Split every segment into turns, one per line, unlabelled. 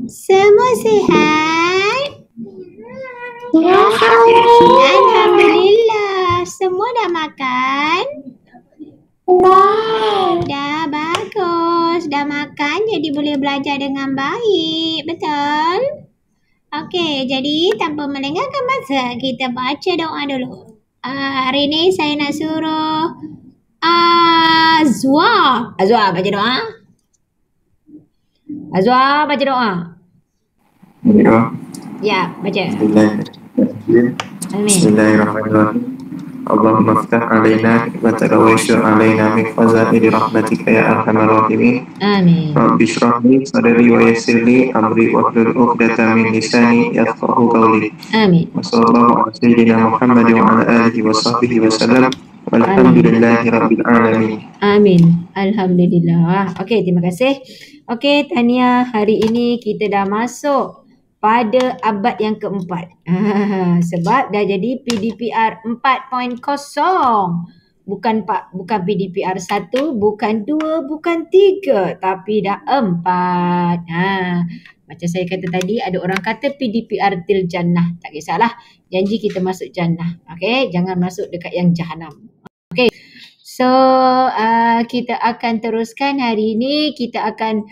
Semua sihat?
Ya,
Alhamdulillah. Semua dah makan?
Dah.
Dah bagus. Dah makan jadi boleh belajar dengan baik. Betul? Okey, jadi tanpa melengahkan masa, kita baca doa dulu. Hari ni saya nak suruh Azwa. Azwa baca doa. Azwa baca doa.
Ya.
Ya, baca.
Bismillahirrahmanirrahim.
Amin.
Bismillahirrahmanirrahim. Allahumma ftah alaina nikmataka wa yashur alaina min fazaili rahmatika ya arhamar rahimin.
Amin.
Rabbi shrah li sadri wa yassir li amri wa hlul 'uqdatam min lisani yafqahu qawli.
Amin.
Wa sallallahu ala sayyidina Muhammad wa ala alihi wa sahbihi wa sallam. Walhamdulillahi rabbil alamin.
Amin. Alhamdulillah. Okey, terima kasih. Okey, tahniah. Hari ini kita dah masuk pada abad yang keempat. Sebab dah jadi PDPR 4.0. Bukan PDPR 1, bukan 2, bukan 3, tapi dah 4. Macam saya kata tadi, ada orang kata PDPR til jannah. Tak kisahlah. Janji kita masuk jannah. Okey, jangan masuk dekat yang jahanam. Okey. So, kita akan teruskan hari ini. Kita akan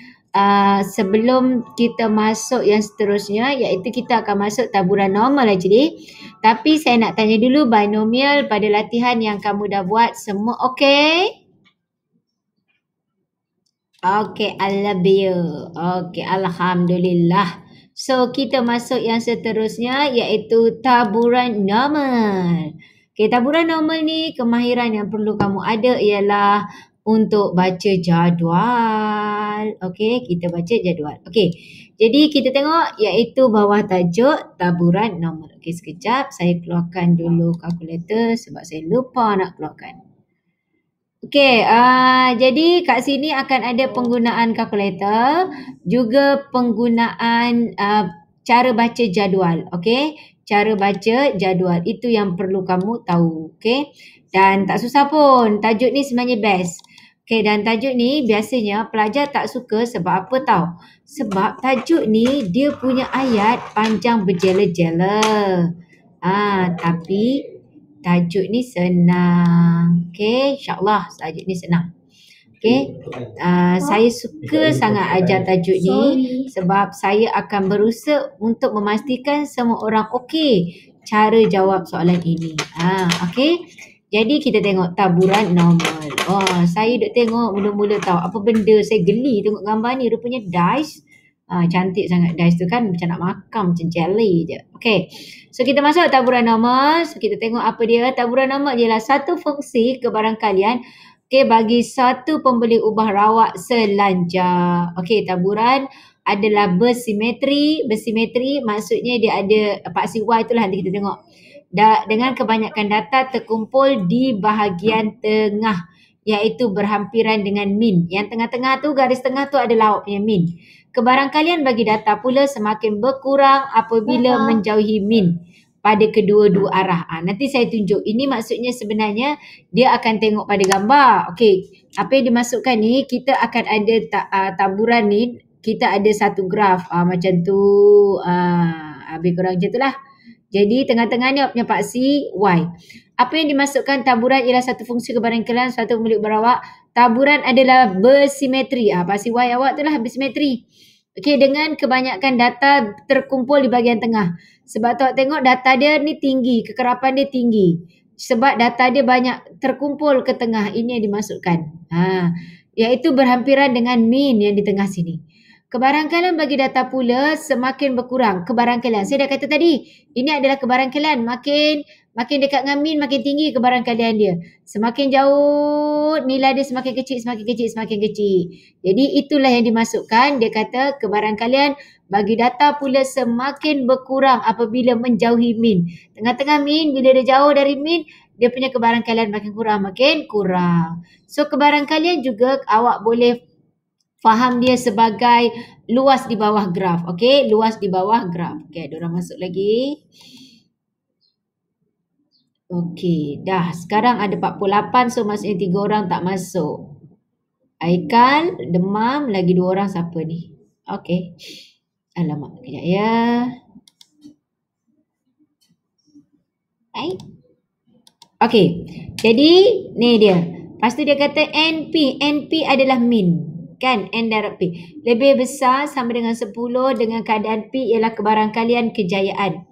sebelum kita masuk yang seterusnya, iaitu kita akan masuk taburan normal actually. Tapi saya nak tanya dulu binomial pada latihan yang kamu dah buat semua okey? Okey, I love you. Okey, Alhamdulillah. So, kita masuk yang seterusnya iaitu taburan normal. Okey, taburan normal ni kemahiran yang perlu kamu ada ialah untuk baca jadual. Okey, kita baca jadual. Okey, jadi kita tengok iaitu bawah tajuk taburan normal. Okey, sekejap saya keluarkan dulu kalkulator sebab saya lupa nak keluarkan. Okey, jadi kat sini akan ada penggunaan kalkulator, juga penggunaan cara baca jadual. Okey, cara baca jadual itu yang perlu kamu tahu. Okey, dan tak susah pun. Tajuk ni sebenarnya best. Okey, dan tajuk ni biasanya pelajar tak suka sebab apa tahu? Sebab tajuk ni dia punya ayat panjang berjela-jela. Tapi tajuk ni senang. Okey, insyaAllah tajuk ni senang. Okey, saya suka sangat ajar tajuk ni sebab saya akan berusaha untuk memastikan semua orang okey cara jawab soalan ini. Okey. Jadi kita tengok taburan normal. Saya duk tengok mula-mula tahu apa benda. Saya geli tengok gambar ni. Rupanya dice. Cantik sangat dice tu kan. Macam nak makan. Macam jelly je. Okay. So kita masuk taburan normal. So kita tengok apa dia. Taburan normal ialah satu fungsi kebarangkalian. Okay, bagi satu pembeli ubah rawak selanjak. Okay, taburan adalah bersimetri. Bersimetri maksudnya dia ada paksi Y itulah nanti kita tengok. Dengan kebanyakan data terkumpul di bahagian tengah, iaitu berhampiran dengan min. Yang tengah-tengah tu, garis tengah tu adalah awak punya min. Kebarangkalian bagi data pula semakin berkurang apabila menjauhi min pada kedua-dua arah. Nanti saya tunjuk. Ini maksudnya sebenarnya dia akan tengok pada gambar. Okey, apa yang dimasukkan ni, kita akan ada taburan ni, kita ada satu graf macam tu. Habis kurang macam tu lah. Jadi tengah-tengah ni awak punya paksi Y. Apa yang dimasukkan taburan ialah satu fungsi kebarangkalian suatu pemilik berawak. Taburan adalah bersimetri. Paksi Y awak tu lah bersimetri. Okey, dengan kebanyakan data terkumpul di bahagian tengah. Sebab tu awak tengok data dia ni tinggi, kekerapan dia tinggi. Sebab data dia banyak terkumpul ke tengah. Ini yang dimasukkan. Iaitu berhampiran dengan min yang di tengah sini. Kebarangkalian bagi data pula semakin berkurang. Kebarangkalian. Saya dah kata tadi, ini adalah kebarangkalian. Makin dekat dengan min, makin tinggi kebarangkalian dia. Semakin jauh, nilai dia semakin kecil, semakin kecil, semakin kecil. Jadi itulah yang dimasukkan. Dia kata kebarangkalian bagi data pula semakin berkurang apabila menjauhi min. Tengah-tengah min, bila dia jauh dari min, dia punya kebarangkalian makin kurang, makin kurang. So kebarangkalian juga awak boleh faham dia sebagai luas di bawah graf. Okey, luas di bawah graf. Okey, ada orang masuk lagi. Okey, dah. Sekarang ada 48, so maksudnya 3 orang tak masuk. Aikal, Demam, lagi 2 orang siapa ni? Okey. Alamak, kejap ya. Baik. Okey. Jadi ni dia. Lepas tu dia kata NP. NP adalah min. Kan? N darab P. Lebih besar sama dengan 10 dengan keadaan P ialah kebarangkalian kejayaan.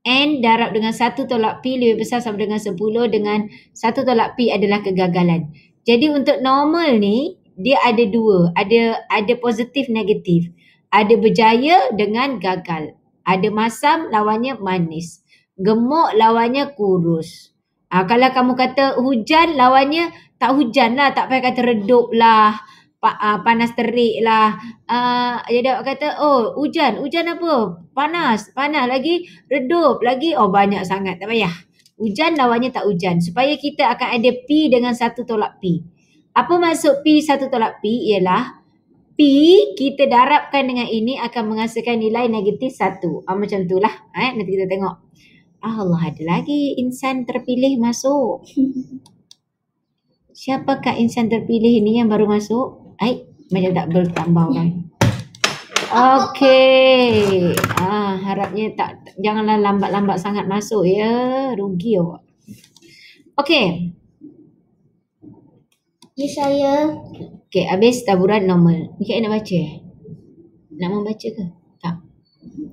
N darab dengan 1 tolak P lebih besar sama dengan 10 dengan 1 tolak P adalah kegagalan. Jadi untuk normal ni, dia ada dua. Ada positif negatif. Ada berjaya dengan gagal. Ada masam lawannya manis. Gemuk lawannya kurus. Kalau kamu kata hujan lawannya tak hujan lah. Tak payah kata redup lah. Panas terik lah. Dia kata, oh hujan. Hujan apa? Panas lagi. Redup lagi. Oh banyak sangat. Tak payah. Hujan lawannya tak hujan. Supaya kita akan ada P dengan 1 tolak P. Apa maksud P 1 tolak P? Ialah P kita darabkan dengan ini akan menghasilkan nilai negatif 1. Macam tu lah. Nanti kita tengok. Allah, ada lagi insan terpilih masuk. Siapakah insan terpilih ini yang baru masuk? Macam tak bertambah kan? Okey. Harapnya janganlah lambat-lambat sangat masuk ya. Rugi awak. Okey.
Ya saya.
Okey, habis taburan normal. Ni nak baca Nak membaca ke? Tak.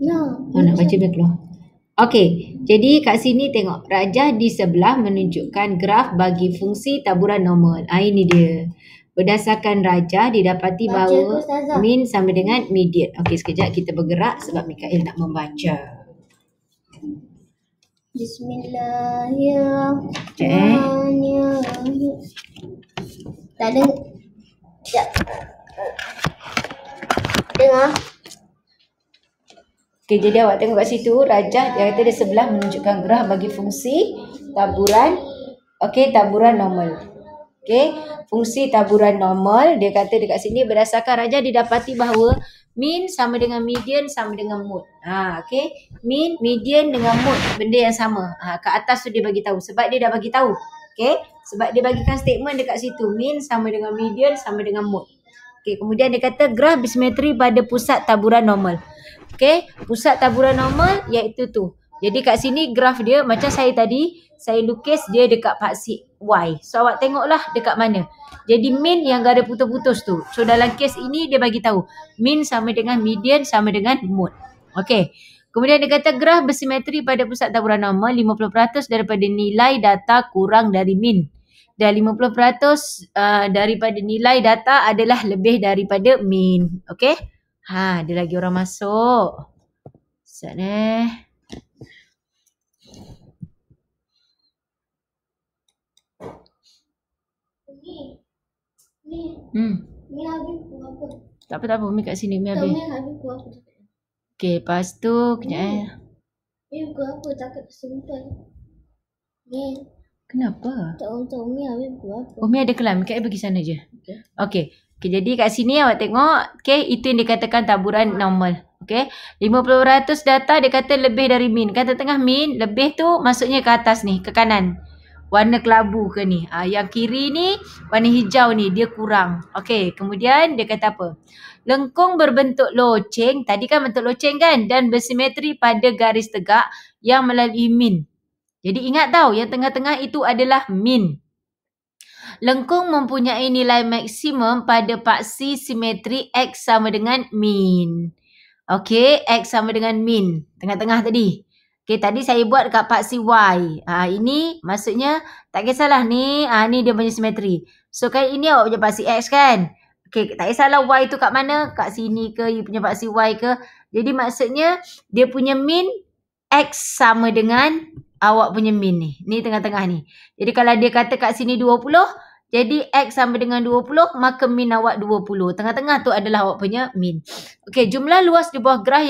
No.
Nak baca biar keluar. Okey, jadi kat sini tengok rajah di sebelah menunjukkan graf bagi fungsi taburan normal. Ini dia. Berdasarkan rajah didapati bahawa min sama dengan median. Okey, sekejap kita bergerak sebab Mikael nak membaca.
Bismillahirrahmanirrahim. Tak ada. Sekejap. Dengar.
Okey, jadi awak tengok kat situ rajah dia kata di sebelah menunjukkan graf bagi fungsi taburan taburan normal. Okey, fungsi taburan normal dia kata dekat sini berdasarkan rajah didapati bahawa min sama dengan median sama dengan mode. Okey, min, median dengan mode benda yang sama. Kat atas tu dia bagi tahu sebab dia dah bagi tahu. Okey, sebab dia bagikan statement dekat situ min sama dengan median sama dengan mode. Okey, kemudian dia kata graf bersimetri pada pusat taburan normal. Okey, pusat taburan normal iaitu tu. Jadi kat sini graf dia macam saya tadi, saya lukis dia dekat paksi Y. So awak tengoklah dekat mana. Jadi min yang ada putus-putus tu. So dalam kes ini dia bagi tahu min sama dengan median sama dengan mode. Okey. Kemudian dia kata graf bersimetri pada pusat taburan normal 50% daripada nilai data kurang dari min. Dan 50% daripada nilai data adalah lebih daripada min. Okey. Ada lagi orang masuk. Sekejap ni.
Ni habis pukul apa?
Tak apa. Mi kat sini. Mi habis.
Ni habis pukul apa?
Okey, lepas tu kejap
Ni pukul apa? Takut tersimpan. Ni.
Kenapa?
Tak tahu Mi habis pukul apa?
Mi ada kelam. Mikael pergi sana je. Okey. Jadi kat sini awak tengok. Okey, itu yang dikatakan taburan normal. Okey. 50% data dia kata lebih dari min. Kata tengah min, lebih tu maksudnya ke atas ni, ke kanan. Warna kelabu ke ni. Yang kiri ni, warna hijau ni, dia kurang. Okey, kemudian dia kata apa? Lengkung berbentuk loceng. Tadi kan bentuk loceng kan? Dan bersimetri pada garis tegak yang melalui min. Jadi ingat tau, yang tengah-tengah itu adalah min. Lengkung mempunyai nilai maksimum pada paksi simetri X sama dengan min. Okey, X sama dengan min. Tengah-tengah tadi. Okey, tadi saya buat dekat paksi Y. Ini maksudnya tak kisahlah ni. Ni dia punya simetri. So kali ini awak punya paksi X kan. Okey, tak kisahlah Y tu kat mana. Kat sini ke, you punya paksi Y ke. Jadi maksudnya dia punya min X sama dengan awak punya min ni. Ni tengah-tengah ni. Jadi kalau dia kata kat sini 20, jadi X sama dengan 20, maka min awak 20. Tengah-tengah tu adalah awak punya min. Okey, jumlah luas di bawah graf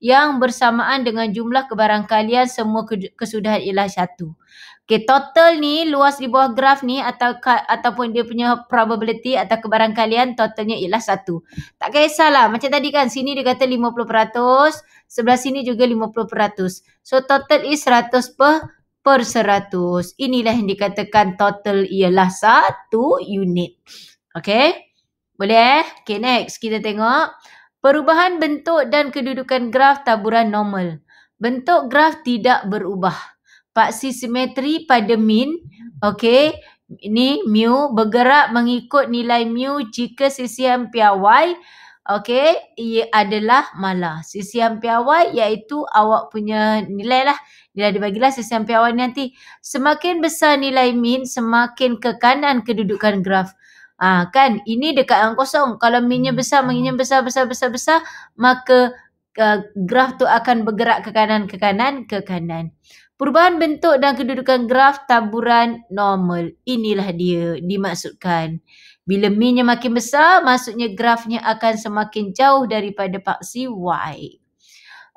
yang bersamaan dengan jumlah kebarangkalian semua kesudahan ialah 1. Okey, total ni luas di bawah graf ni ataupun dia punya probability atau kebarangkalian totalnya ialah 1. Tak kisahlah. Macam tadi kan, sini dia kata 50%, sebelah sini juga 50%. So total is 100 per 100. Inilah yang dikatakan total ialah 1 unit. Okay. Boleh Okey, next kita tengok. Perubahan bentuk dan kedudukan graf taburan normal. Bentuk graf tidak berubah. Paksi simetri pada mean, okey, ini mu bergerak mengikut nilai mu jika sisian piawai, okey, ia adalah malah. Sisian piawai iaitu awak punya nilai lah. Dia dibagilah sisian piawai nanti. Semakin besar nilai mean, semakin ke kanan kedudukan graf. Kan ini dekat yang kosong. Kalau mean-nya besar, mean-nya besar, maka graf tu akan bergerak ke kanan. Perubahan bentuk dan kedudukan graf taburan normal. Inilah dia dimaksudkan. Bila mean-nya makin besar, maksudnya grafnya akan semakin jauh daripada paksi Y.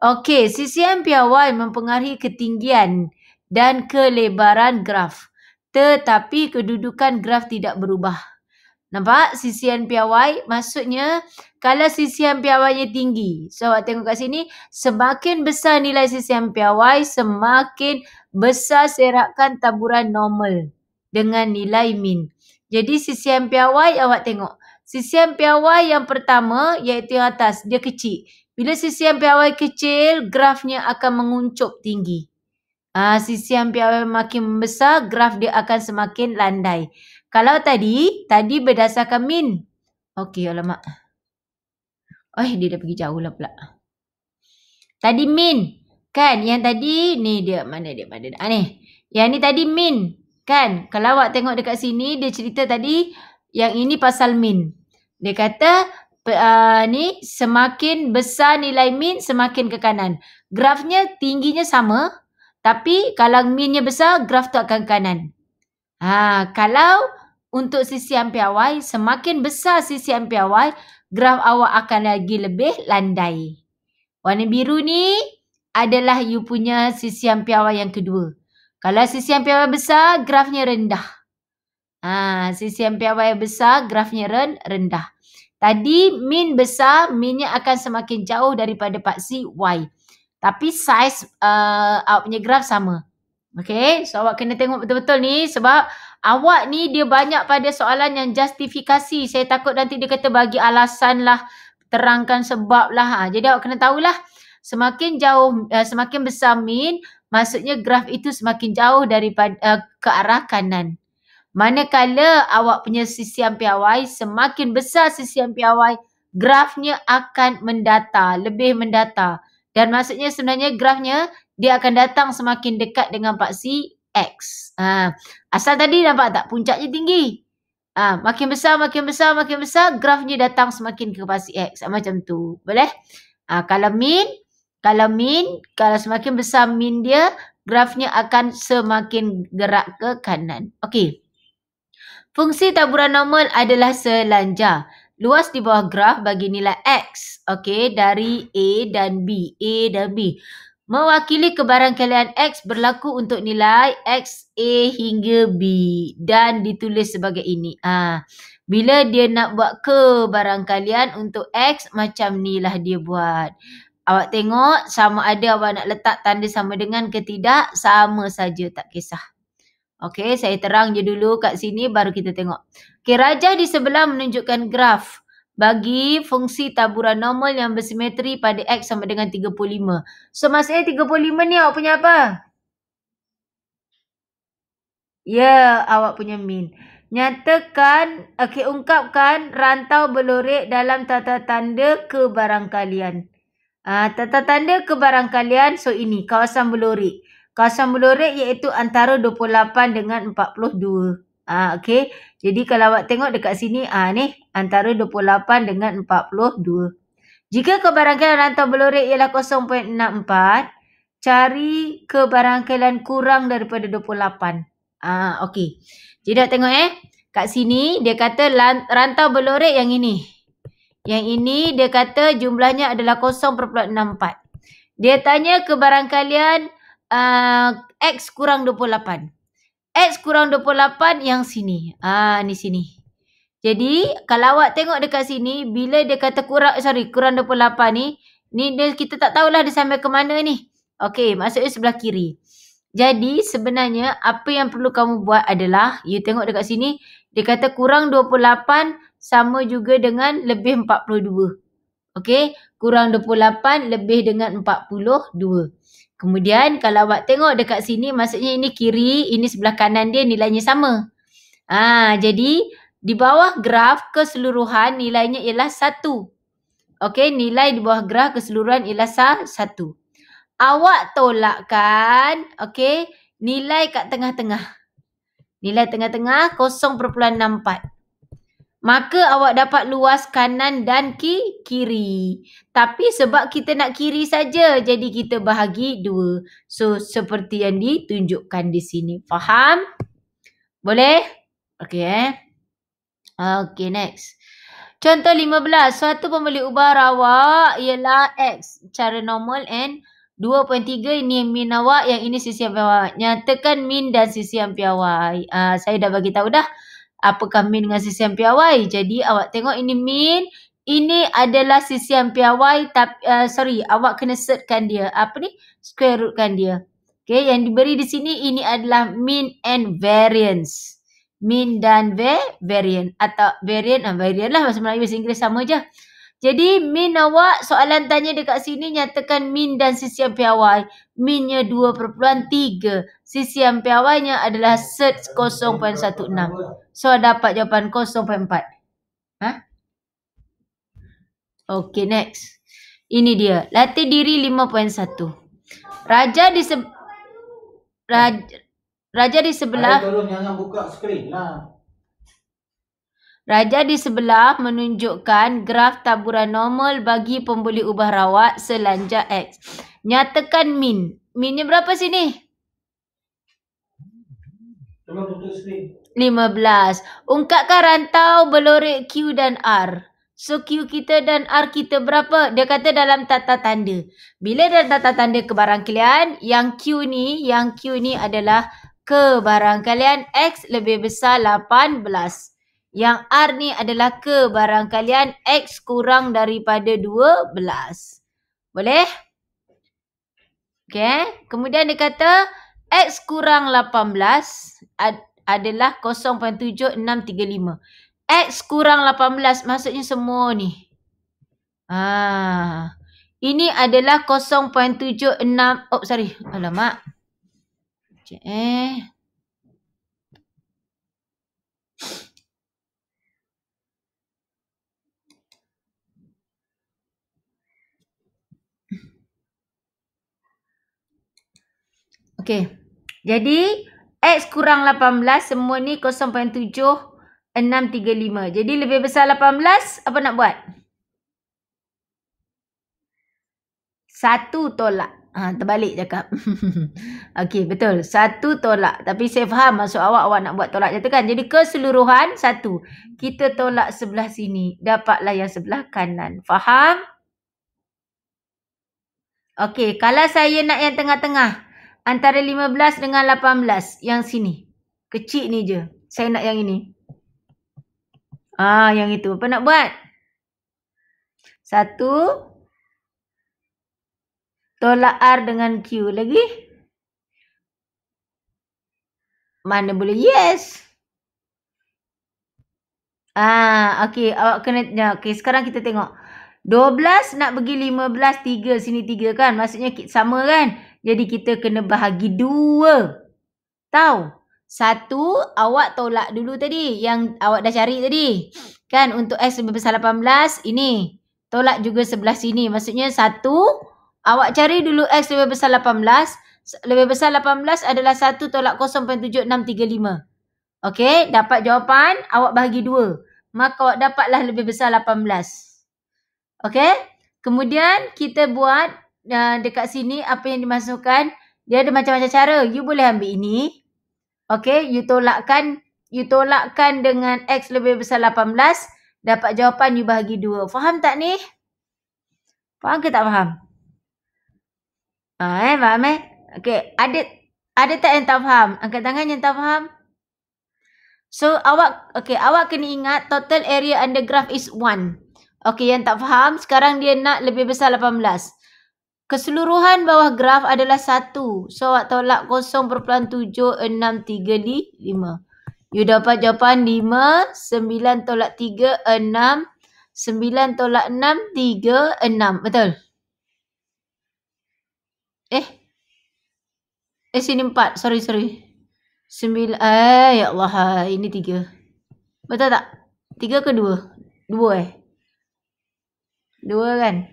Okey, sisian piawai mempengaruhi ketinggian dan kelebaran graf. Tetapi kedudukan graf tidak berubah. Nampak? Sisian piawai maksudnya kalau sisian piawainya tinggi. So, awak tengok kat sini, semakin besar nilai sisian piawai, semakin besar serakan taburan normal dengan nilai mean. Jadi sisian piawai awak tengok. Sisian piawai yang pertama iaitu yang atas, dia kecil. Bila sisian piawai kecil, grafnya akan menguncup tinggi. Sisian piawai makin besar, graf dia akan semakin landai. Kalau tadi berdasarkan mean. Okey, alamak. Dia dah pergi jauh lah pula. Tadi mean. Kan? Yang tadi, ni dia. Mana dia? Ni. Yang ni tadi mean. Kan? Kalau awak tengok dekat sini, dia cerita tadi, yang ini pasal mean. Dia kata, ni semakin besar nilai mean, semakin ke kanan. Grafnya tingginya sama. Tapi kalau mean-nya besar, graf tu akan kanan. Kalau untuk sisian piawai, semakin besar sisian piawai, graf awak akan lagi lebih landai. Warna biru ni adalah you punya sisian piawai yang kedua. Kalau sisian piawai besar, grafnya rendah. Sisian piawai besar, grafnya rendah. Tadi mean besar, mean-nya akan semakin jauh daripada paksi Y. Tapi saiz awak punya graf sama. Okay, so awak kena tengok betul-betul ni sebab awak ni dia banyak pada soalan yang justifikasi. Saya takut nanti dia kata bagi alasan lah, terangkan sebab lah. Jadi awak kena tahulah semakin jauh, semakin besar mean, maksudnya graf itu semakin jauh daripada ke arah kanan. Manakala awak punya sisian piawai, semakin besar sisian piawai, grafnya akan mendatar, lebih mendatar. Dan maksudnya sebenarnya grafnya dia akan datang semakin dekat dengan paksi X. Asal tadi nampak tak? Puncaknya tinggi. Makin besar, grafnya datang semakin ke paksi X. Macam tu. Boleh? Kalau mean, kalau semakin besar mean dia, grafnya akan semakin gerak ke kanan. Okey. Fungsi taburan normal adalah selanjar. Luas di bawah graf bagi nilai X. Okey, dari A dan B. Mewakili kebarangkalian X berlaku untuk nilai X, A hingga B. Dan ditulis sebagai ini. Bila dia nak buat kebarangkalian untuk X, macam ni lah dia buat. Awak tengok sama ada awak nak letak tanda sama dengan ke tidak, sama saja, tak kisah. Okey, saya terang je dulu kat sini baru kita tengok. Okey, rajah di sebelah menunjukkan graf bagi fungsi taburan normal yang bersimetri pada X sama dengan 35. So, maksudnya 35 ni awak punya apa? Ya, awak punya mean. Nyatakan, ungkapkan rantau berlorek dalam tata tanda kebarangkalian. Tata tanda kebarangkalian, so ini, kawasan berlorek. Kawasan berlorek iaitu antara 28 dengan 42. Okey. Jadi kalau awak tengok dekat sini, ni antara 28 dengan 42. Jika kebarangkalian rantau berlorek ialah 0.64, cari kebarangkalian kurang daripada 28. Okey. Jadi awak tengok kat sini dia kata rantau berlorek yang ini. Yang ini dia kata jumlahnya adalah 0.64. Dia tanya kebarangkalian X kurang 28. X kurang 28 yang sini. Ni sini. Jadi, kalau awak tengok dekat sini, bila dia kata kurang 28 ni dia, kita tak tahulah dia sampai ke mana ni. Okey, maksudnya sebelah kiri. Jadi, sebenarnya apa yang perlu kamu buat adalah, you tengok dekat sini, dia kata kurang 28 sama juga dengan lebih 42. Okey, kurang 28 lebih dengan 42. Kemudian kalau awak tengok dekat sini, maksudnya ini kiri, ini sebelah kanan dia nilainya sama. Jadi di bawah graf keseluruhan nilainya ialah 1. Okey, nilai di bawah graf keseluruhan ialah 1. Awak tolakkan, okey, nilai kat tengah-tengah. Nilai tengah-tengah 0.64. Maka awak dapat luas kanan dan kiri. Tapi sebab kita nak kiri saja, jadi kita bahagi 2. So, seperti yang ditunjukkan di sini. Faham? Boleh? Okey. Okey, next. Contoh 15. Suatu pembeli ubah rawak ialah X. Cara normal and 2.3 ini min awak, yang ini sisi ampian awak. Nyatakan min dan sisi ampian awak. Saya dah bagi tahu dah apakah min dengan sisi ampian Y. Jadi awak tengok ini min, ini adalah sisi ampian Y, tapi awak kena setkan dia. Square rootkan dia. Okay, yang diberi di sini ini adalah mean and variance. Mean dan variance atau variance lah, bahasa Melayu bahasa Inggeris sama je. Jadi mean awak, soalan tanya dekat sini, nyatakan mean dan sisi ampian Y. Meannya 2.3. Sisi ampian Y-nya adalah 0.16. So dapat jawapan 0.4. Okay, next. Ini dia. Latih diri 5.1. Raja di sebelah.
Tolong jangan buka skrin lah.
Raja di sebelah menunjukkan graf taburan normal bagi pembuli ubah rawat selanjak X. Nyatakan min. Minnya berapa sini?
Tolong tutup skrin.
15. Ungkapkan rantau berlorek Q dan R. So Q kita dan R kita berapa? Dia kata dalam tata tanda. Bila dalam tata tanda kebarangkalian, yang Q ni adalah kebarangkalian X lebih besar 18. Yang R ni adalah kebarangkalian X kurang daripada 12. Boleh? Okay. Kemudian dia kata X kurang 18 adalah 0.7635. X kurang 18 maksudnya semua ni. Ini adalah 0.76. Oh, sorry. Alamak. Okey. Jadi X kurang 18 semua ni 0.7635. Jadi lebih besar 18, apa nak buat? 1 tolak. Terbalik cakap. Okey, betul. 1 tolak. Tapi saya faham maksud awak nak buat tolak jatuhkan. Jadi keseluruhan 1. Kita tolak sebelah sini. Dapatlah yang sebelah kanan. Faham? Okey, kalau saya nak yang tengah-tengah. Antara 15 dengan 18. Yang sini. Kecil ni je. Saya nak yang ini. Yang itu. Apa nak buat? 1. Tolak R dengan Q lagi. Mana boleh yes. Okey. Awak kena. Okey, sekarang kita tengok. 12 nak bagi 15. 3. Sini 3 kan. Maksudnya sama kan. Jadi kita kena bahagi 2. Tahu? 1 awak tolak dulu tadi. Yang awak dah cari tadi. Kan untuk X lebih besar 18. Ini. Tolak juga sebelah sini. Maksudnya 1. Awak cari dulu X lebih besar 18. Lebih besar 18 adalah 1 tolak 0.7635. Okey. Dapat jawapan. Awak bahagi 2. Maka awak dapatlah lebih besar 18. Okey. Kemudian kita buat. Dekat sini apa yang dimasukkan, dia ada macam-macam cara. You boleh ambil ini. Okey, you tolakkan dengan X lebih besar 18, dapat jawapan you bahagi 2. Faham tak ni? Faham ke tak faham? Faham Okey, ada tak yang tak faham? Angkat tangan yang tak faham. So awak kena ingat total area under graph is 1. Okey, yang tak faham, sekarang dia nak lebih besar 18. Keseluruhan bawah graf adalah 1. So, awak tolak 0.7635. You dapat jawapan 5. 9 tolak 3, 6. 9 tolak 6, 3, 6. Betul? Sini 4. Sorry. 9. Ya Allah. Ini 3. Betul tak? 3 ke 2? 2 2 kan?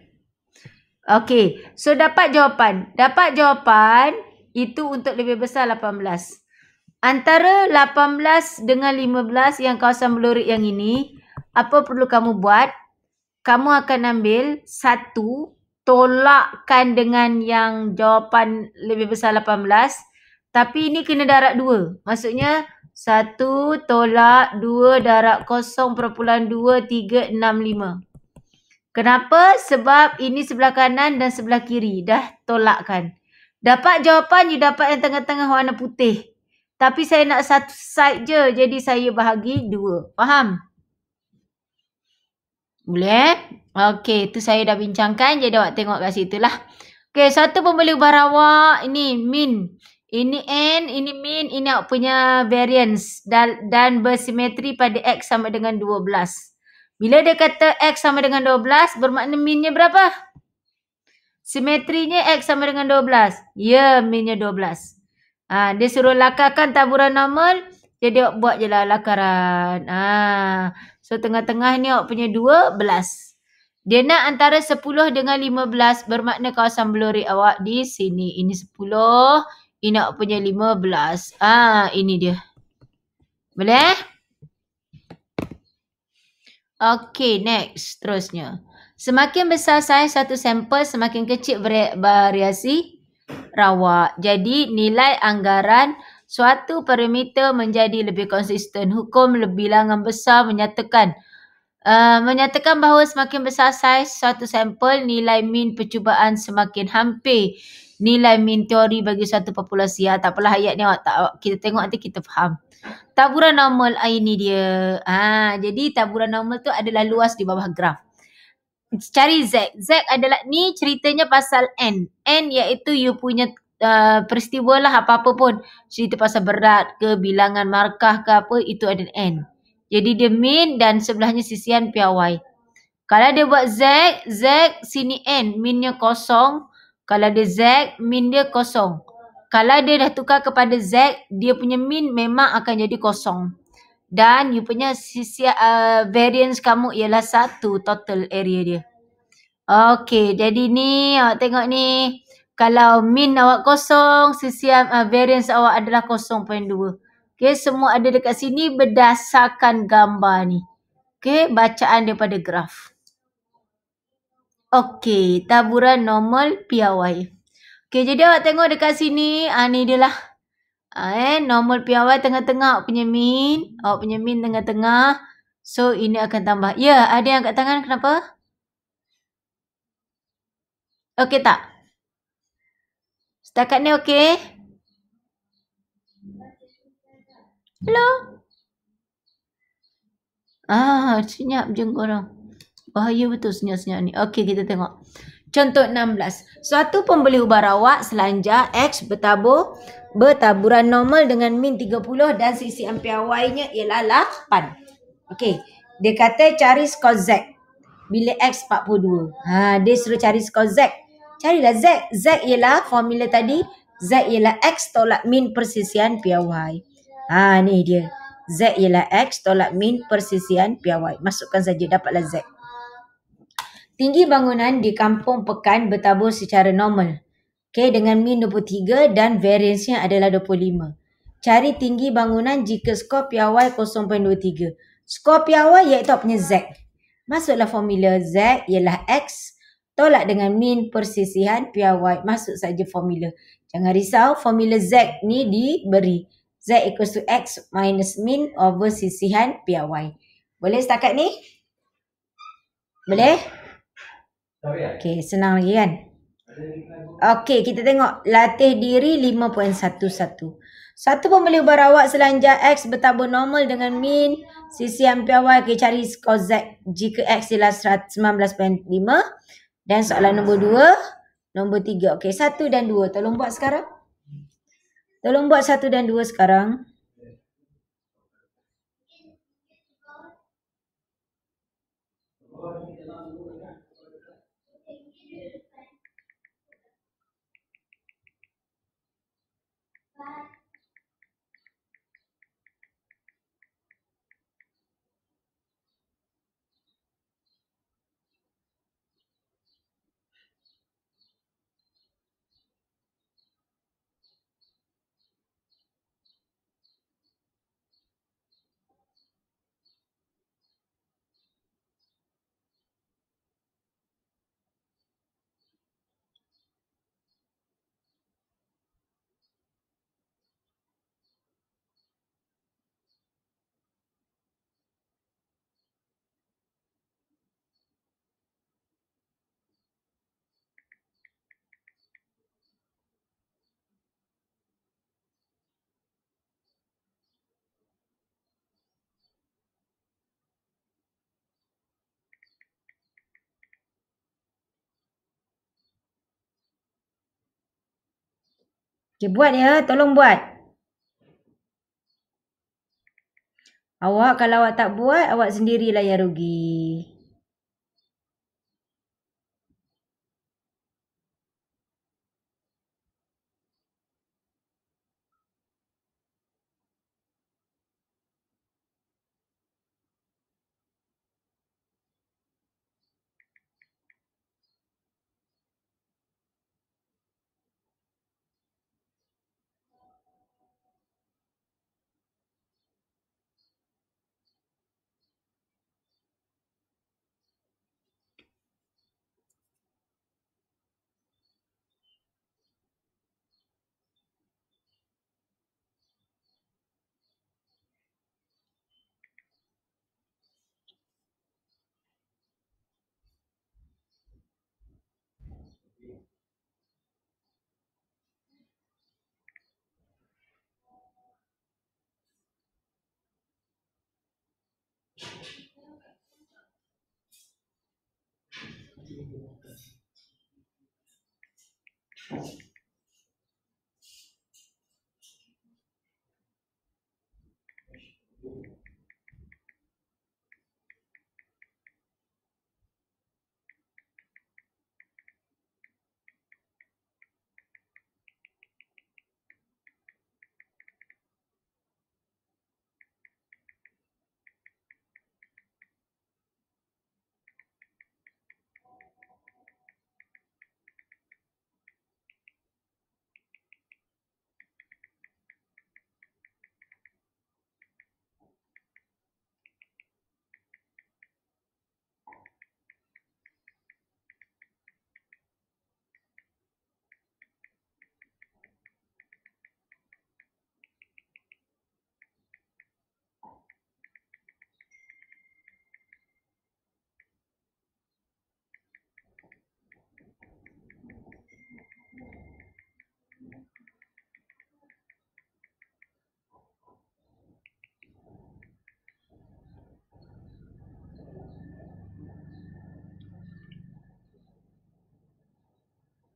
Okey. So, dapat jawapan. Dapat jawapan itu untuk lebih besar 18. Antara 18 dengan 15 yang kawasan belurit yang ini, apa perlu kamu buat? Kamu akan ambil 1, tolakkan dengan yang jawapan lebih besar 18. Tapi ini kena darab 2. Maksudnya 1 tolak 2 darab 0.2365. Kenapa? Sebab ini sebelah kanan dan sebelah kiri. Dah tolakkan. Dapat jawapan, you dapat yang tengah-tengah warna putih. Tapi saya nak satu side je. Jadi saya bahagi 2. Faham? Boleh? Okey, tu saya dah bincangkan. Jadi awak tengok kat situ lah. Okey, satu pembeli ubah rawak. Ini min. Ini n, ini min. Ini awak punya variance. Dan bersimetri pada x sama dengan 12. Bila dia kata x sama dengan 12, bermakna minnya berapa? Simetrinya x sama dengan 12. Ya, minnya 12. Dia suruh lakarkan taburan normal. Jadi awak buat je lah lakaran. So, tengah-tengah ni awak punya 12. Dia nak antara 10 dengan 15. Bermakna kawasan belurit awak di sini. Ini 10. Ini awak punya 15. Ini dia. Boleh? Okey, next. Terusnya. Semakin besar saiz satu sampel, semakin kecil variasi rawak. Jadi, nilai anggaran suatu parameter menjadi lebih konsisten. Hukum bilangan besar menyatakan bahawa semakin besar saiz suatu sampel, nilai min percubaan semakin hampir nilai min teori bagi suatu populasi. Tak apalah ayat ni kita tengok nanti kita faham. Taburan normal ini dia. Jadi taburan normal tu adalah luas di bawah graf. Cari Z. Z adalah ni ceritanya pasal N. N iaitu you punya peristiwa lah apa-apa pun. Cerita pasal berat ke, bilangan markah ke apa, itu ada N. Jadi dia min dan sebelahnya sisian piawai. Kalau dia buat Z, Z sini N, minnya kosong. Kalau dia Z, min dia kosong. Kalau dia dah tukar kepada Z, dia punya min memang akan jadi kosong. Dan you punya variance kamu ialah 1 total area dia. Okey, jadi ni awak tengok ni. Kalau min awak kosong, sisian variance awak adalah 0.2. Okey, semua ada dekat sini berdasarkan gambar ni. Okey, bacaan daripada graf. Okey, taburan normal piawai. Okey, jadi awak tengok dekat sini, ni dia lah. Normal piawai tengah-tengah awak punya min. Awak punya min tengah-tengah. So, ini akan tambah. Ya, ada yang kat tangan, kenapa? Okey tak? Setakat ni okey? Hello? Senyap je korang. Bahaya betul senyap-senyap ni. Okey, kita tengok. Contoh 16. Suatu pembeli ubah rawak selanjar X bertaburan normal dengan min 30 dan sisi piawainya ialah 8. Okey. Dia kata cari skor Z. Bila X 42. Dia suruh cari skor Z. Carilah Z. Z ialah formula tadi. Z ialah X tolak min persisian piawai. Ni dia. Z ialah X tolak min persisian piawai. Masukkan saja, dapatlah Z. Tinggi bangunan di kampung Pekan bertabur secara normal. Okey, dengan min 23 dan variance-nya adalah 25. Cari tinggi bangunan jika skor piawai 0.23. Skor piawai iaitu apa punya Z. Masuklah formula Z ialah X tolak dengan min persisian piawai. Masuk saja formula. Jangan risau, formula Z ni diberi. Z equals to X minus min over sisihan piawai. Boleh setakat ni? Boleh? Okey, senang lagi kan? Okey, kita tengok latih diri 5.11. Satu pembeli ubah rawak selanjar X bertabur normal dengan min sisian piawai. Okey, cari skor Z jika X ialah 19.5. Dan soalan nombor 2, nombor 3. Okey, 1 dan 2. Tolong buat sekarang. Tolong buat 1 dan 2 sekarang. Okay, buat ya. Tolong buat. Awak kalau awak tak buat, awak sendirilah yang rugi.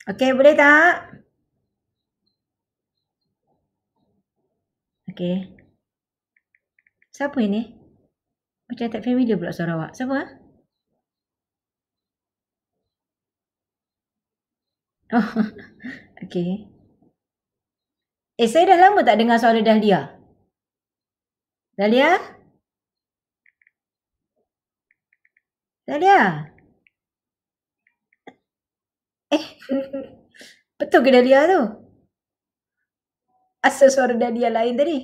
Okay, boleh tak? Okay. Siapa ini? Macam tak familiar pula suara awak. Siapa? Oh, okay. Saya dah lama tak dengar suara Dahlia. Dahlia? Dahlia? Betul ke Dahlia tu? Asal suara Dahlia lain tadi?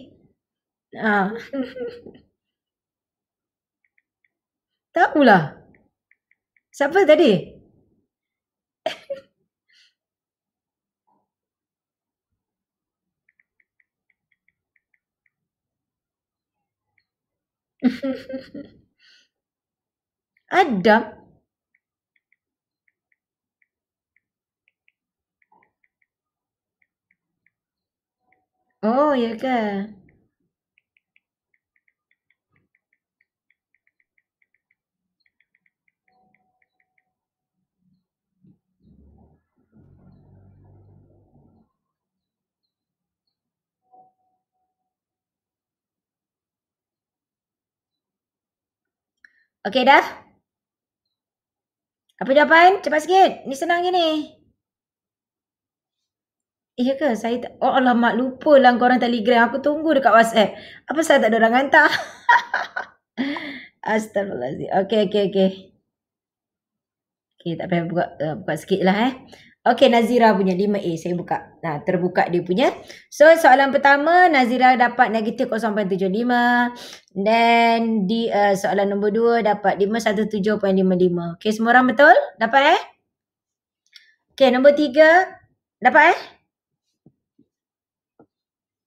Tak pula. Siapa tadi? Adam? Oh, ya ke? Okey dah? Apa jawapan? Cepat sikit. Ni senang je ni. Ya ke? Saya tak... Oh alamak, lupa lah korang Telegram. Aku tunggu dekat WhatsApp. Apa saya tak ada orang hantar? Astaghfirullahaladzim. Okey. Okey, tak payah buka sikit lah Okey, Nazira punya 5A. Saya buka. Nah, terbuka dia punya. So, soalan pertama, Nazira dapat negatif 0.75. Dan di soalan nombor 2 dapat 517.55. Okey, semua orang betul? Dapat Okey, nombor 3. Dapat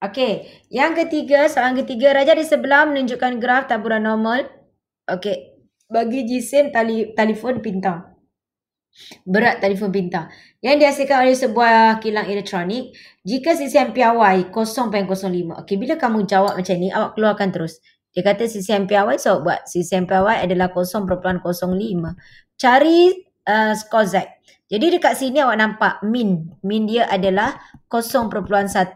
Okey, yang ketiga, soalan ketiga, Raja di sebelah menunjukkan graf taburan normal. Okey, bagi jisim telefon pintar. Berat telefon pintar yang dihasilkan oleh sebuah kilang elektronik jika CCM piawai 0.05. Okey, bila kamu jawab macam ni, awak keluarkan terus. Dia kata CCM piawai, so buat CCM piawai adalah 0.05. Cari skor Z. Jadi dekat sini awak nampak min. Min dia adalah 0.15.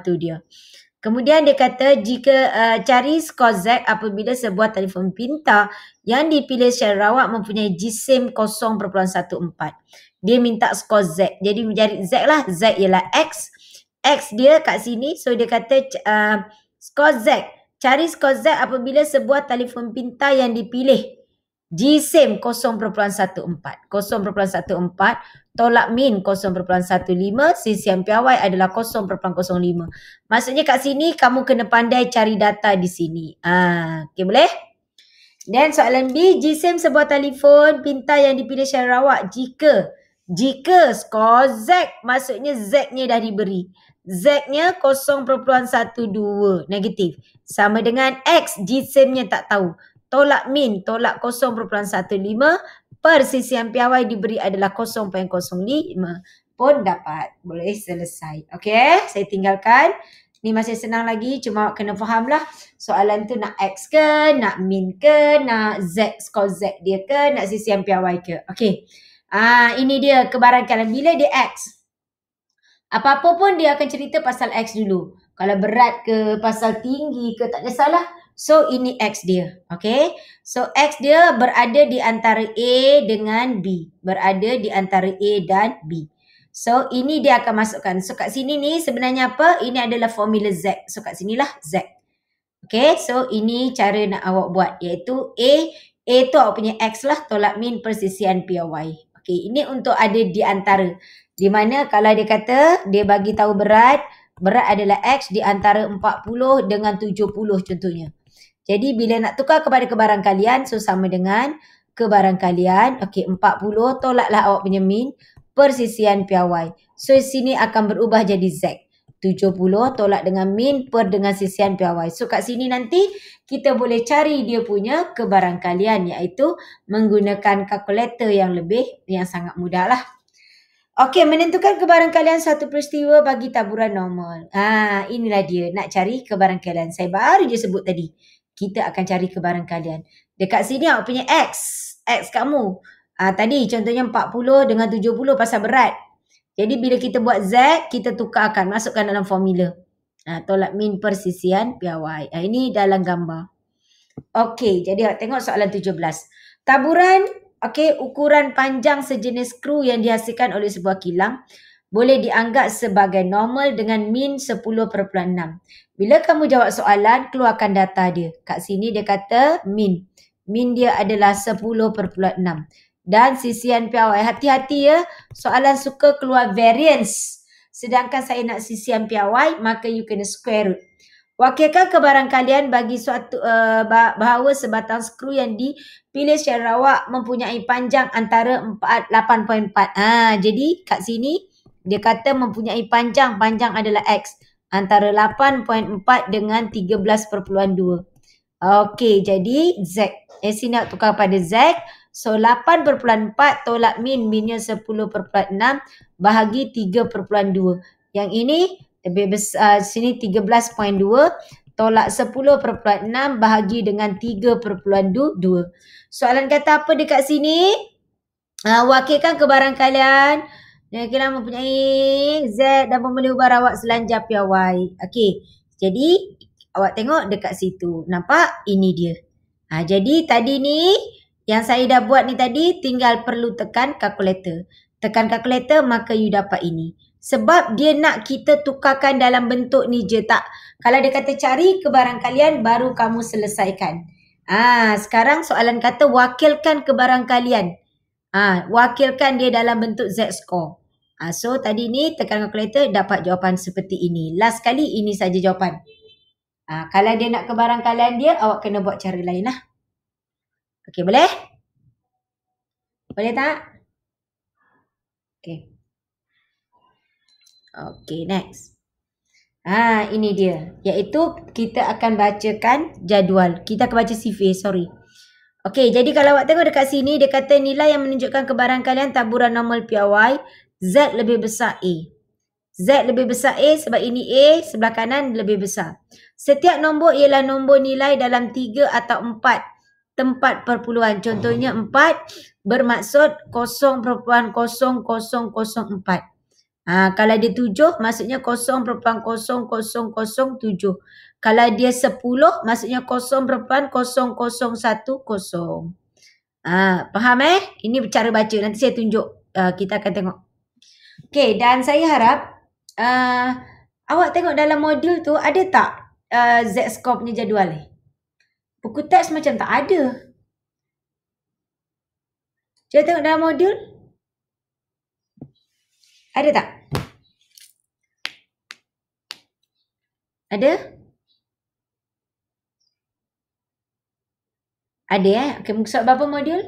Tu dia. Kemudian dia kata jika cari skor Z apabila sebuah telefon pintar yang dipilih secara rawak mempunyai GSIM 0.14. Dia minta skor Z. Jadi mencari Z lah. Z ialah X. X dia kat sini. So dia kata skor Z. Cari skor Z apabila sebuah telefon pintar yang dipilih GSIM 0.14. 0.14 tolak min 0.15, sisian piawai adalah 0.05. Maksudnya kat sini kamu kena pandai cari data di sini. Okay, boleh? Dan soalan B, GSIM sebuah telefon pintar yang dipilih secara rawak jika skor Z, maksudnya Z-nya dah diberi. Z-nya 0.12 negatif. Sama dengan X, GSIM-nya tak tahu. Tolak min, tolak 0.15 per sisian piawai diberi adalah 0.05 pun dapat. Boleh selesai. Okey, saya tinggalkan. Ni masih senang lagi, cuma kena faham lah. Soalan tu nak X ke, nak min ke, nak Z, skor Z dia ke, nak sisian piawai ke. Okey. Ini dia kebarangkalian. Bila dia X, apa-apa pun dia akan cerita pasal X dulu. Kalau berat ke, pasal tinggi ke, tak ada salah. So, ini X dia. Okay. So, X dia berada di antara A dengan B. Berada di antara A dan B. So, ini dia akan masukkan. So, kat sini ni sebenarnya apa? Ini adalah formula Z. So, kat sinilah Z. Okay. So, ini cara nak awak buat. Iaitu A. A tu awak punya X lah. Tolak min persisian piawai. Okay. Ini untuk ada di antara. Di mana kalau dia kata, dia bagi tahu berat adalah X di antara 40 dengan 70 contohnya. Jadi bila nak tukar kepada kebarangkalian, so sama dengan kebarangkalian. Okey, 40 tolaklah awak punya min persisian piawai. So sini akan berubah jadi Z. 70 tolak dengan min per dengan sisian piawai. So kat sini nanti kita boleh cari dia punya kebarangkalian, iaitu menggunakan kalkulator yang sangat mudah lah. Okey, menentukan kebarangkalian satu peristiwa bagi taburan normal. Inilah dia nak cari kebarangkalian. Saya baru je sebut tadi. Kita akan cari kebarangkalian. Dekat sini awak punya X. X kamu. Tadi contohnya 40 dengan 70 pasal berat. Jadi bila kita buat Z, kita tukarkan. Masukkan dalam formula. Tolak min persisian piawai. Ini dalam gambar. Okey, jadi awak tengok soalan 17. Taburan, ukuran panjang sejenis skru yang dihasilkan oleh sebuah kilang boleh dianggap sebagai normal dengan min 10.6. Bila kamu jawab soalan, keluarkan data dia. Kat sini dia kata min. Min dia adalah 10.6. Dan sisian piawai. Hati-hati ya, soalan suka keluar variance. Sedangkan saya nak sisian piawai, maka you kena square root. Wakilkan kebarangkalian bagi suatu bahawa sebatang skru yang dipilih secara rawak mempunyai panjang antara 8.4. Jadi kat sini dia kata mempunyai panjang adalah X. Antara 8.4 dengan 13.2. Okey, jadi Z. Sini nak tukar pada Z. So, 8.4 tolak minnya 10.6 bahagi 3.2. Yang ini lebih besar, sini 13.2 tolak 10.6 bahagi dengan 3.2. Soalan kata apa dekat sini? Wakilkan kebarangkalian. Kira mempunyai Z dan memelih ubah rawak selanjar piawai. Okey. Jadi awak tengok dekat situ. Nampak? Ini dia. Jadi tadi ni yang saya dah buat ni tadi tinggal perlu tekan kalkulator. Tekan kalkulator maka you dapat ini. Sebab dia nak kita tukarkan dalam bentuk ni je tak. Kalau dia kata cari kebarangkalian baru kamu selesaikan. Sekarang soalan kata wakilkan kebarangkalian. Wakilkan dia dalam bentuk Z-score. So tadi ni tekan kalkulator dapat jawapan seperti ini. Last kali ini saja jawapan. Kalau dia nak kebarangkalian dia, awak kena buat cara lain lah. Okey, boleh? Boleh tak? Okey. Okey, next. Ini dia. Iaitu kita akan bacakan jadual. Kita akan baca CV, sorry. Okey, jadi kalau awak tengok dekat sini, dia kata nilai yang menunjukkan kebarangkalian taburan normal piawai, Z lebih besar A. Z lebih besar A sebab ini A, sebelah kanan lebih besar. Setiap nombor ialah nombor nilai dalam 3 atau 4 tempat perpuluhan. Contohnya 4 bermaksud 0.0004. Kalau dia 7 maksudnya 0.0007. Kalau dia 10 maksudnya 0.0010. Faham Ini cara baca. Nanti saya tunjuk. Kita akan tengok. Okey, dan saya harap awak tengok dalam modul tu ada tak Z-score punya jadual ni? Buku teks macam tak ada. Cuba tengok dalam modul. Ada tak? Ada? Ada Okey, muka surat berapa modul?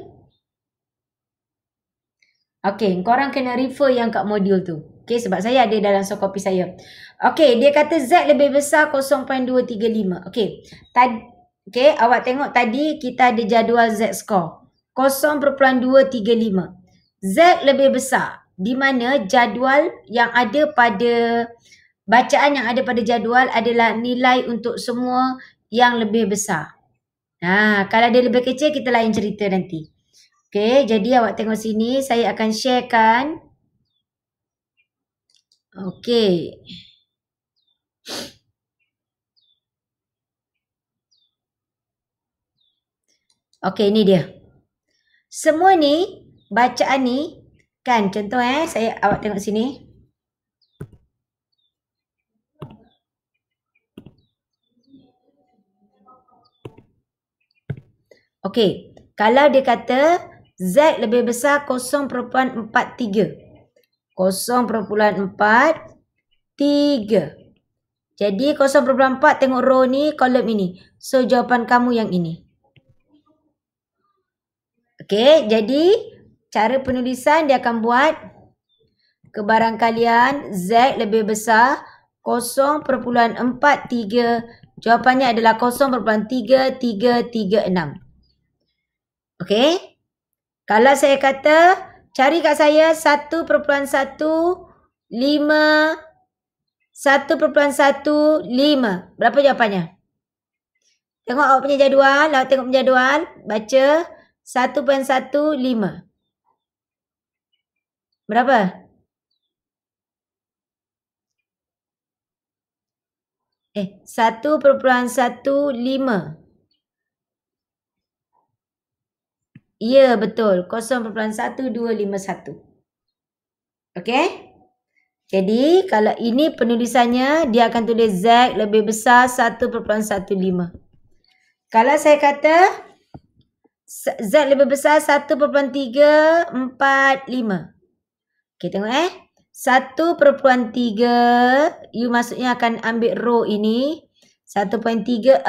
Okey, korang kena refer yang kat modul tu. Okey, sebab saya ada dalam soft copy saya. Okey, dia kata Z lebih besar 0.235. Okey. Okey, awak tengok tadi kita ada jadual Z score. 0.235. Z lebih besar. Di mana jadual yang ada pada bacaan yang ada pada jadual adalah nilai untuk semua yang lebih besar. Kalau dia lebih kecil kita lain cerita nanti. Okey, jadi awak tengok sini saya akan sharekan. Okey. Okey, ini dia. Semua ni bacaan ni kan contoh awak tengok sini. Okey, kalau dia kata Z lebih besar 0.43. 0.43. Jadi 0.4 tengok row ni, kolom ini. So jawapan kamu yang ini. Okey, jadi cara penulisan dia akan buat kebarangkalian Z lebih besar 0.43. Jawapannya adalah 0.3336. Okey. Kalau saya kata cari kat saya 1.15. 1.15. Berapa jawapannya? Tengok awak punya jadual. Awak tengok punya jadual. Baca 1.15. Berapa? Eh, 1.15. Ya, betul. 0.1251. Okey? Jadi, kalau ini penulisannya, dia akan tulis Z lebih besar 1.15. Kalau saya kata Z lebih besar 1.345. Okey, tengok 1.3. You maksudnya akan ambil row ini. 1.34.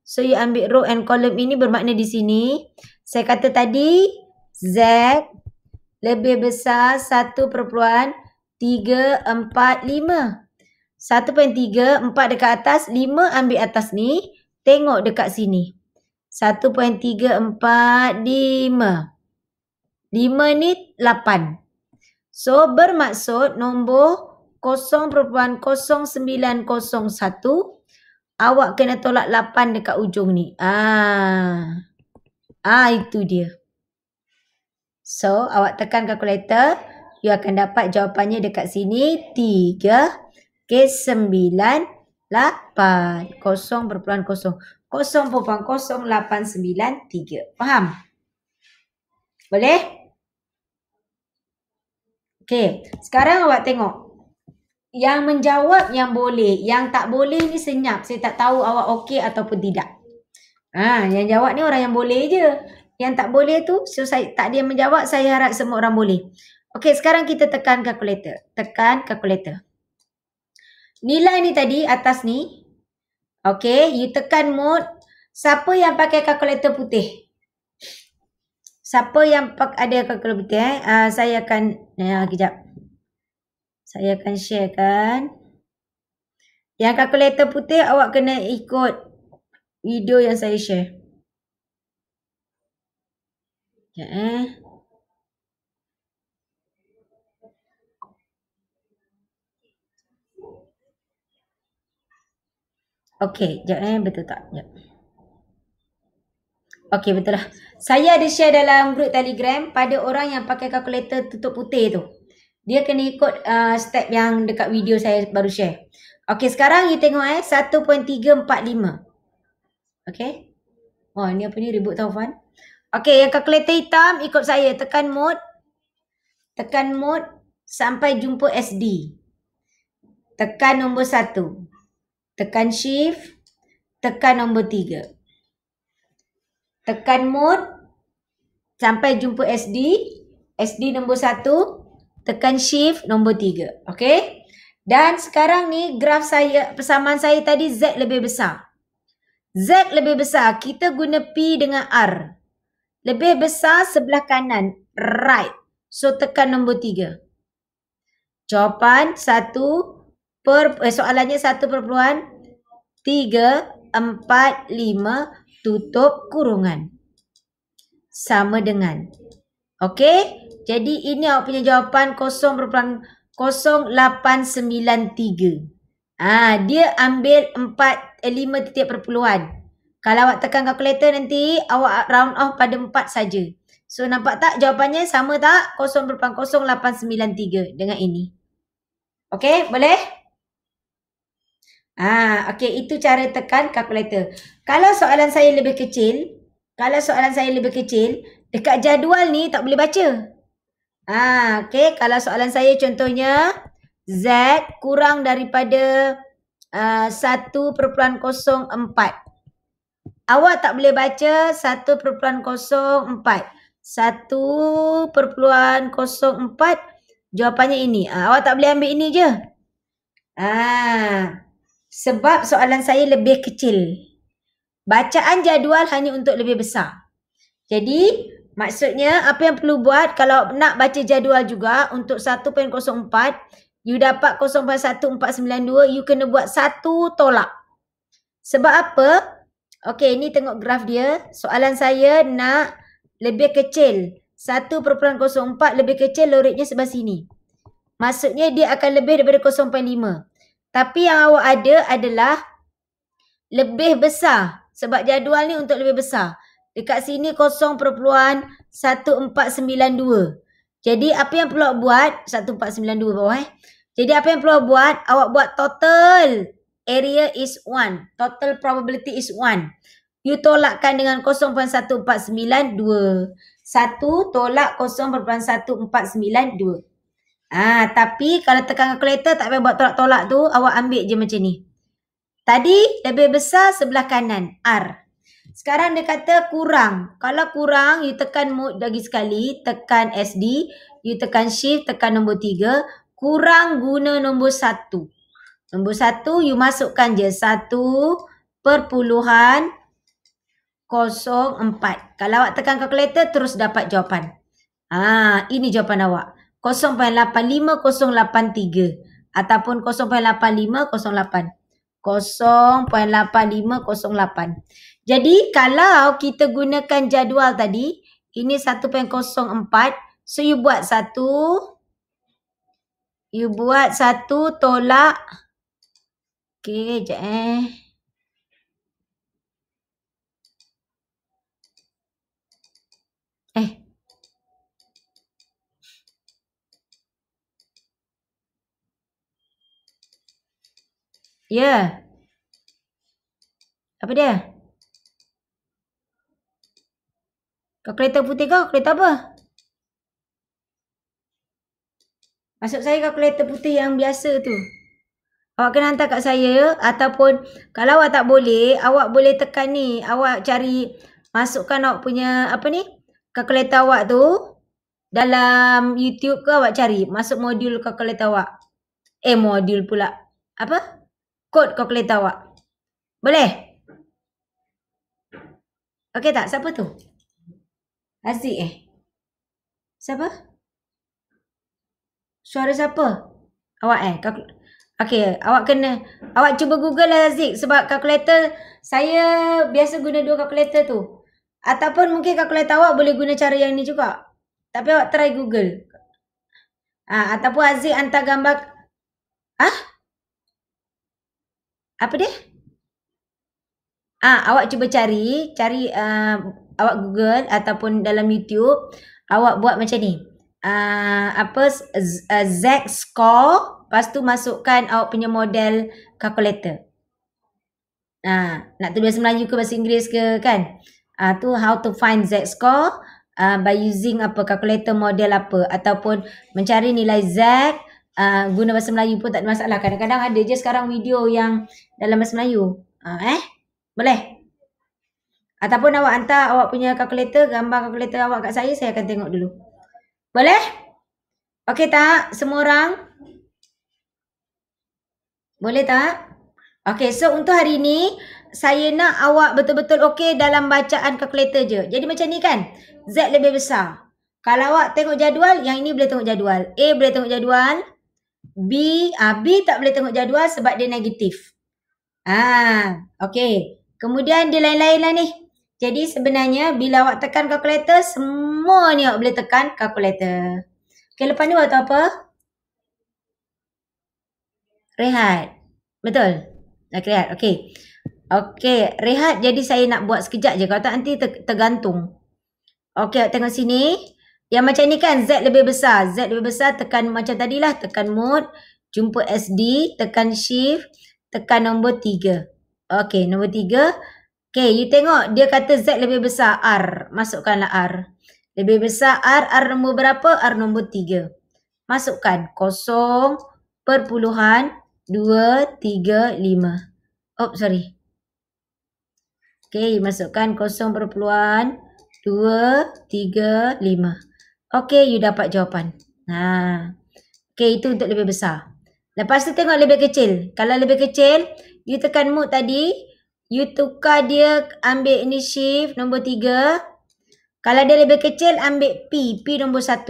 So, you ambil row and column ini bermakna di sini. Saya kata tadi Z lebih besar 1.345. 1.3, 4 dekat atas, 5 ambil atas ni. Tengok dekat sini. 1.345. 5 ni 8. So, bermaksud nombor 0.0901. Awak kena tolak 8 dekat ujung ni. Itu dia. So, awak tekan kalkulator. You akan dapat jawapannya dekat sini. 3 ke 9, 8. 0.0893. Faham? Boleh? Okey. Sekarang awak tengok. Yang menjawab yang boleh. Yang tak boleh ni senyap. Saya tak tahu awak okey ataupun tidak. Yang jawab ni orang yang boleh je. Yang tak boleh tu, so saya tak dia menjawab, saya harap semua orang boleh. Okey, sekarang kita tekan kalkulator. Tekan kalkulator. Nilai ni tadi atas ni. Okey, you tekan mode. Siapa yang pakai kalkulator putih? Siapa yang ada kalkulator putih? Saya akan kejap. Saya akan sharekan. Yang kalkulator putih awak kena ikut video yang saya share. Okey, betul tak? Sekejap. Okey, betul lah. Saya ada share dalam grup Telegram pada orang yang pakai kalkulator tutup putih tu. Dia kena ikut step yang dekat video saya baru share. Okey, sekarang you tengok 1.345. Okey. Oh, ni apa ni ribut Taufan. Okey, yang kalkulator hitam ikut saya. Tekan mode sampai jumpa SD. Tekan nombor 1. Tekan shift. Tekan nombor 3. Tekan mode sampai jumpa SD. SD nombor 1. Tekan shift nombor 3. Okey. Dan sekarang ni graf saya, persamaan saya tadi Z lebih besar. Z lebih besar. Kita guna P dengan R. Lebih besar sebelah kanan. Right. So tekan nombor 3. Jawapan soalannya 1.345 tutup kurungan. Sama dengan. Okey. Jadi ini awak punya jawapan 0.0893. Dia ambil 5 titik perpuluhan. Kalau awak tekan kalkulator nanti awak round off pada 4 saja. So nampak tak jawapannya sama tak? 0.0893 dengan ini. Okey, boleh? Okey, itu cara tekan kalkulator. Kalau soalan saya lebih kecil, dekat jadual ni tak boleh baca. Okey, kalau soalan saya contohnya Z kurang daripada 1.04. Awak tak boleh baca 1.04. 1.04 jawapannya ini. Awak tak boleh ambil ini je. Sebab soalan saya lebih kecil. Bacaan jadual hanya untuk lebih besar. Jadi, maksudnya apa yang perlu buat kalau nak baca jadual juga untuk 1.04, you dapat 0.1492, you kena buat 1 tolak. Sebab apa? Okey, ni tengok graf dia. Soalan saya nak lebih kecil. 1.04 lebih kecil, loritnya sebelah sini. Maksudnya dia akan lebih daripada 0.5. Tapi yang awak ada adalah lebih besar. Sebab jadual ni untuk lebih besar. Dekat sini 0.1492. Jadi apa yang perlu awak buat? 1492 bawah Jadi apa yang perlu awak buat? Awak buat total area is 1. Total probability is 1. You tolakkan dengan 0.1492. 1 tolak 0.1492. Tapi kalau tekan kalkulator tak payah buat tolak-tolak tu. Awak ambil je macam ni. Tadi lebih besar sebelah kanan. R. Sekarang dia kata kurang. Kalau kurang, you tekan mode lagi sekali. Tekan SD. You tekan shift. Tekan nombor 3. Kurang guna nombor 1. Nombor 1 you masukkan je. 1.04. Kalau awak tekan kalkulator terus dapat jawapan. Ini jawapan awak. 0.85083 ataupun 0.8508. 0.8508. Jadi kalau kita gunakan jadual tadi, ini 1.04. So you buat 1. You buat 1 tolak. Okey, sekejap Ya. Apa dia? Kalkulator putih ke kalkulator apa? Maksud saya kalkulator putih yang biasa tu. Awak kena hantar kat saya. Ataupun kalau awak tak boleh, awak boleh tekan ni. Awak cari, masukkan awak punya apa ni, kalkulator awak tu. Dalam YouTube ke awak cari. Masuk modul kalkulator awak. Modul pula. Apa? Kod kalkulator awak. Boleh? Okey tak? Siapa tu? Aziz Siapa? Suara siapa? Awak Okey, awak cuba Google lah Aziz. Sebab kalkulator, saya biasa guna 2 kalkulator tu. Ataupun mungkin kalkulator awak boleh guna cara yang ni juga. Tapi awak try Google. Ataupun Aziz hantar gambar. Apa dia? Awak cuba cari awak Google ataupun dalam YouTube, awak buat macam ni. Z score, lepas tu masukkan awak punya model calculator. Nak tulis Melayu ke bahasa Inggeris ke kan? Tu how to find Z score by using calculator model ataupun mencari nilai Z guna bahasa Melayu pun tak ada masalah. Kadang-kadang ada je sekarang video yang dalam bahasa Melayu. Boleh? Ataupun awak hantar awak punya kalkulator, gambar kalkulator awak kat saya akan tengok dulu. Boleh? Okey tak semua orang? Boleh tak? Okey, so untuk hari ni saya nak awak betul-betul okey dalam bacaan kalkulator je. Jadi macam ni kan? Z lebih besar. Kalau awak tengok jadual, yang ini boleh tengok jadual. A boleh tengok jadual. B tak boleh tengok jadual sebab dia negatif. Okey. Kemudian dia lain-lain lah ni. Jadi sebenarnya bila awak tekan kalkulator, semua ni awak boleh tekan kalkulator. Okey, lepas ni awak tahu apa? Rehat. Betul? Nak rehat. Okey. Okey, rehat. Jadi saya nak buat sekejap je. Kalau tak nanti tergantung. Okey, tengok sini. Yang macam ni kan Z lebih besar. Z lebih besar tekan macam tadilah. Tekan mode. Jumpa SD. Tekan shift. Tekan nombor 3. Okey, nombor 3. Okey, you tengok. Dia kata Z lebih besar. R. Masukkanlah R. Lebih besar R. R nombor berapa? R nombor 3. Masukkan 0.235. Oh, sorry. Okey, masukkan 0.235. Okey, you dapat jawapan. Okey, itu untuk lebih besar. Lepas tu tengok lebih kecil. Kalau lebih kecil, you tekan mode tadi. You tukar dia, ambil ni shift nombor 3. Kalau dia lebih kecil, ambil P. P nombor 1.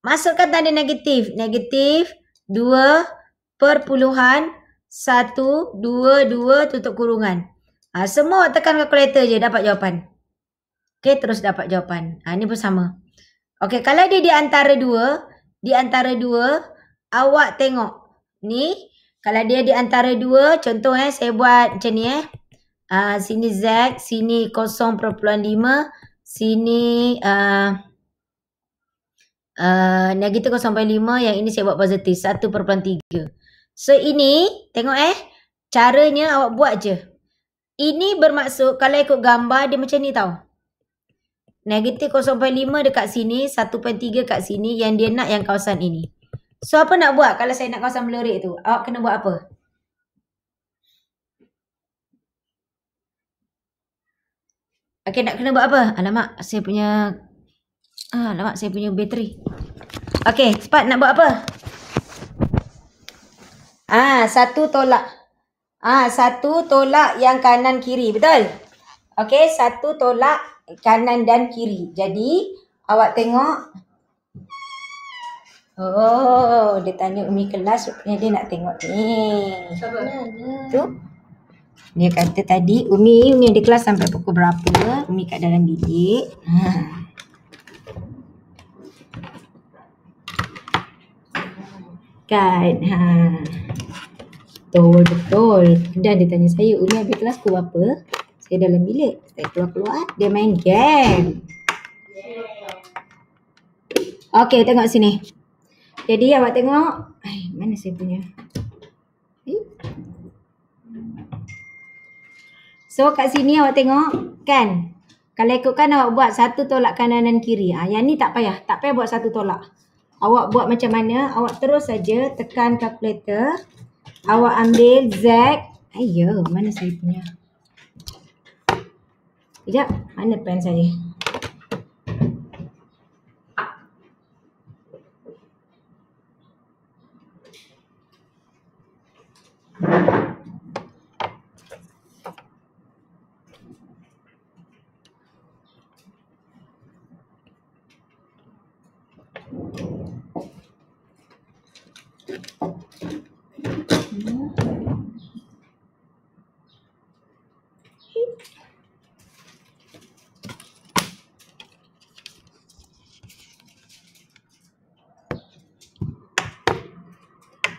Masukkan tanda negatif. Negatif 2.122 tutup kurungan. Semua tekan kalkulator je dapat jawapan. Okey, terus dapat jawapan. Ni pun sama. Okey, kalau dia di antara dua, awak tengok. Ni, kalau dia di antara dua, contoh saya buat macam ni sini Z, sini 0.5, sini negatif 0.5, yang ini saya buat positif 1.3. So ini tengok caranya awak buat je. Ini bermaksud kalau ikut gambar dia macam ni tau. Negatif 0.5 dekat sini, 1.3 kat sini, yang dia nak yang kawasan ini. So apa nak buat kalau saya nak kawasan melorik tu? Awak kena buat apa? Okey, nak kena buat apa? Alamak, saya punya bateri. Okey, cepat nak buat apa? Satu tolak. Satu tolak yang kanan kiri, betul? Okey, satu tolak kanan dan kiri. Jadi, awak tengok. Oh, dia tanya Umi kelas, rupanya dia nak tengok ni. Tu. Dia kata tadi, Umi ada kelas sampai pukul berapa? Umi kat dalam bilik. Kan, Betul. Dan dia tanya saya, Umi habis kelas pukul berapa? Saya dalam bilik. Saya keluar-keluar, dia main game. Okey, tengok sini. Jadi awak tengok, mana saya punya? So kat sini awak tengok kan. Kalau ikutkan awak buat satu tolak kanan dan kiri. Yang ni tak payah buat satu tolak. Awak buat macam mana? Awak terus saja tekan kalkulator. Awak ambil Z. Mana saya punya? Sekejap, mana pen saya?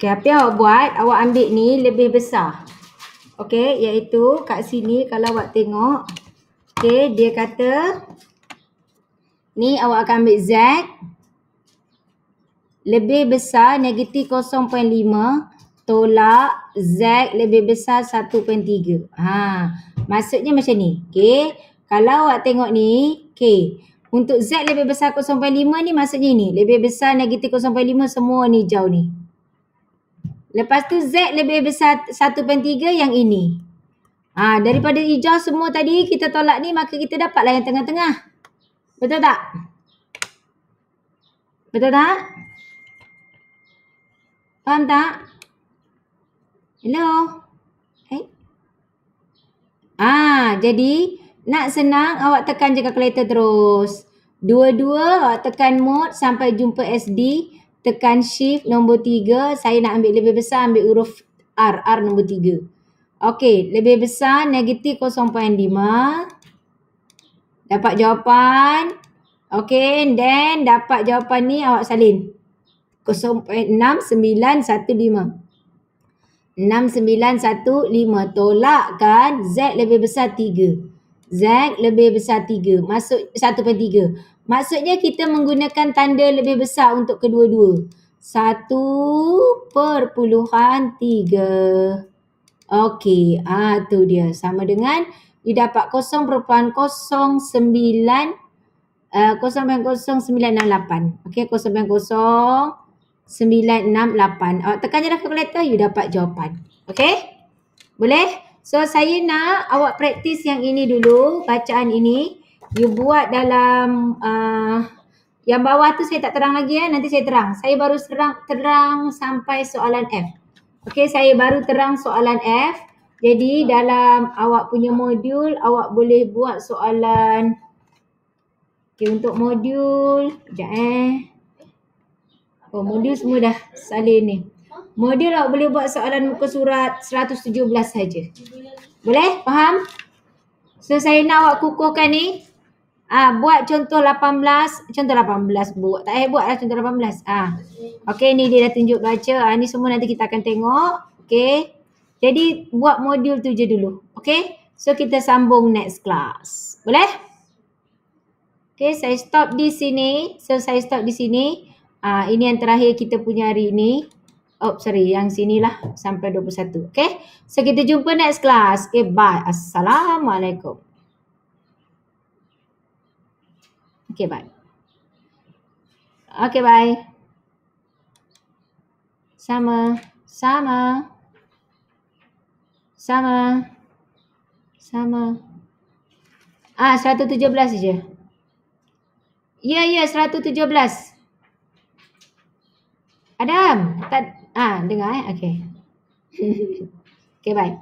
Okey, apa yang awak buat, awak ambil ni lebih besar. Okey, iaitu kat sini kalau awak tengok, Okey, dia kata ni awak akan ambil Z lebih besar negatif 0.5 tolak Z lebih besar 1/3. Maksudnya macam ni. Okey. Kalau awak tengok ni, okey. Untuk Z lebih besar 0.5 ni maksudnya ni. Lebih besar negatif 0.5 semua ni hijau ni. Lepas tu Z lebih besar 1/3 yang ini. Daripada hijau semua tadi kita tolak ni maka kita dapatlah yang tengah-tengah. Betul tak? Betul tak? Faham tak? Hello? Jadi nak senang awak tekan je kalkulator terus. Dua-dua awak tekan mode sampai jumpa SD. Tekan shift nombor 3. Saya nak ambil lebih besar, ambil huruf R. R nombor 3. Okey, lebih besar negatif 0.5. Dapat jawapan. Okey, then dapat jawapan ni awak salin. 0.6915. 6915 tolakkan Z lebih besar 3. Z lebih besar 3. Maksud 1/3. Maksudnya kita menggunakan tanda lebih besar untuk kedua-dua. 1/3. Okey, tu dia. Sama dengan you dapat 0.0968. Okey, 0.0968. Awak tekan je dah kalkulator, you dapat jawapan. Okey? Boleh? So, saya nak awak praktis yang ini dulu, bacaan ini. You buat dalam, yang bawah tu saya tak terang lagi ya, nanti saya terang. Saya baru terang sampai soalan F. Okey, saya baru terang soalan F. Jadi, dalam awak punya modul, awak boleh buat soalan. Okey, untuk modul, sekejap modul semua dah salin ni. Modul awak boleh buat soalan muka surat 117 saja. Boleh? Faham? So saya nak awak kukuhkan ni. Buat contoh 18. Contoh 18 buat. Tak payah buat lah contoh 18. Okey, ni dia dah tunjuk baca. Ni semua nanti kita akan tengok. Okey. Jadi buat modul tu je dulu. Okey. So kita sambung next class. Boleh? Okey, saya stop di sini. So saya stop di sini. Ini yang terakhir kita punya hari ini. Yang sinilah sampai 21. Okay. So kita jumpa next class. Okay, bye. Assalamualaikum. Okay, bye. Okay, bye. Sama. 117 je. Ya, 117. Adam, dengar Okay. Okay, bye.